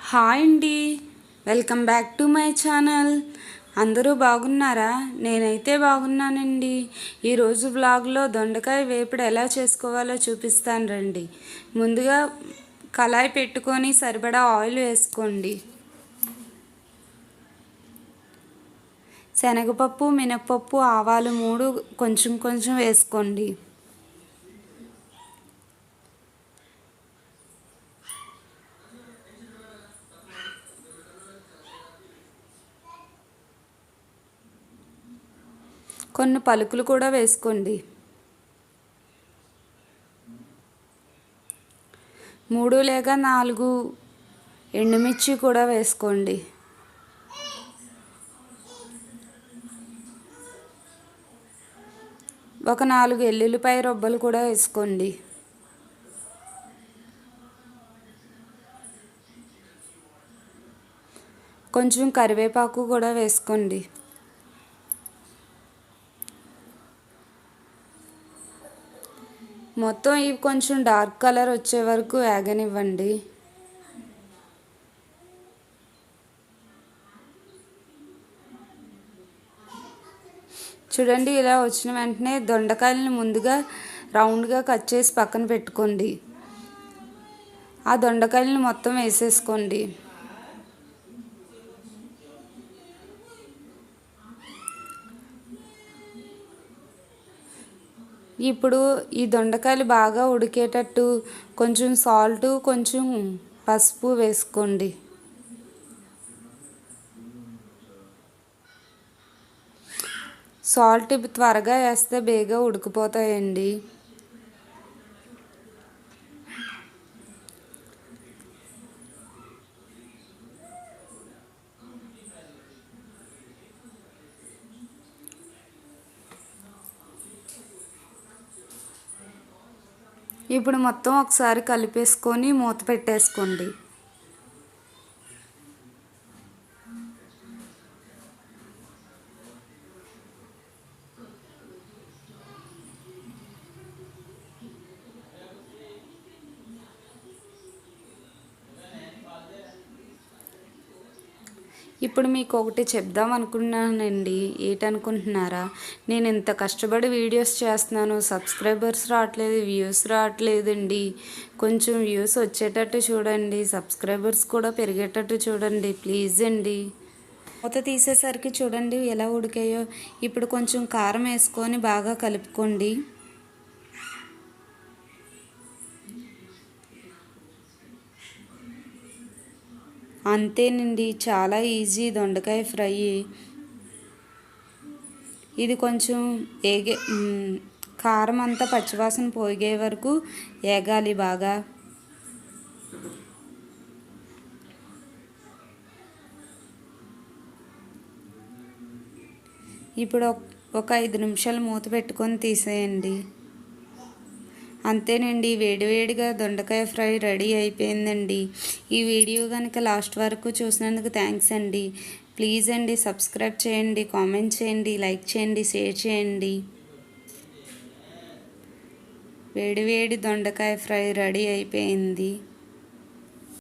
Hi అండి, welcome back to my channel. అందరూ బాగున్నారా? నేనైతే బాగున్నానండి. ఈరోజు వ్లాగ్లో దొండకాయ వేపుడు ఎలా చేసుకోవాలో చూపిస్తాను రండి. ముందుగా కళాయి పెట్టుకొని సరిపడా ఆయిల్ వేసుకోండి. శనగపప్పు, మినప్పప్పు, ఆవాలు 3 కొంచెం కొంచెం వేసుకోండి. కొన్ని పలుకులు కూడా వేసుకోండి. 3 లేక 4 ఎండుమిర్చి కూడా వేసుకోండి. ఒక 4 ఎల్లుల్లిపాయ రొబ్బలు కూడా వేసుకోండి. కొంచెం కరివేపాకు కూడా వేసుకోండి. మొత్తం ఇవి కొంచెం డార్క్ కలర్ వచ్చే వరకు వేగనివ్వండి. చూడండి, ఇలా వచ్చిన వెంటనే దొండకాయలను ముందుగా రౌండ్గా కట్ చేసి పక్కన పెట్టుకోండి. ఆ దొండకాయలను మొత్తం వేసేసుకోండి. ఇప్పుడు ఈ దొండకాయలు బాగా ఉడికేటట్టు కొంచెం సాల్ట్, కొంచెం పసుపు వేసుకోండి. సాల్ట్ త్వరగా వేస్తే బేగా ఉడికిపోతాయండి. ఇప్పుడు మొత్తం ఒకసారి కలిపేసుకొని మూత పెట్టేసుకోండి. ఇప్పుడు మీకు ఒకటి చెప్దాం అనుకున్నానండి. ఏంటనుకుంటున్నారా? నేను ఇంత కష్టపడి వీడియోస్ చేస్తున్నాను, సబ్స్క్రైబర్స్ రావట్లేదు, వ్యూస్ రావట్లేదండి. కొంచెం వ్యూస్ వచ్చేటట్టు చూడండి, సబ్స్క్రైబర్స్ కూడా పెరిగేటట్టు చూడండి ప్లీజ్ అండి. మూత తీసేసరికి చూడండి ఎలా ఉడికాయో. ఇప్పుడు కొంచెం కారం వేసుకొని బాగా కలుపుకోండి. అంతేనండి, చాలా ఈజీ దొండకాయ ఫ్రై. ఇది కొంచెం కారం అంతా పచ్చివాసన పోగే వరకు వేగాలి బాగా. ఇప్పుడు ఒక 5 నిమిషాలు మూత పెట్టుకొని తీసేయండి. అంతేనండి, వేడివేడిగా దొండకాయ ఫ్రై రెడీ అయిపోయిందండి. ఈ వీడియో కనుక లాస్ట్ వరకు చూసినందుకు థ్యాంక్స్ అండి. ప్లీజ్ అండి, సబ్స్క్రైబ్ చేయండి, కామెంట్ చేయండి, లైక్ చేయండి, షేర్ చేయండి. వేడివేడి దొండకాయ ఫ్రై రెడీ అయిపోయింది.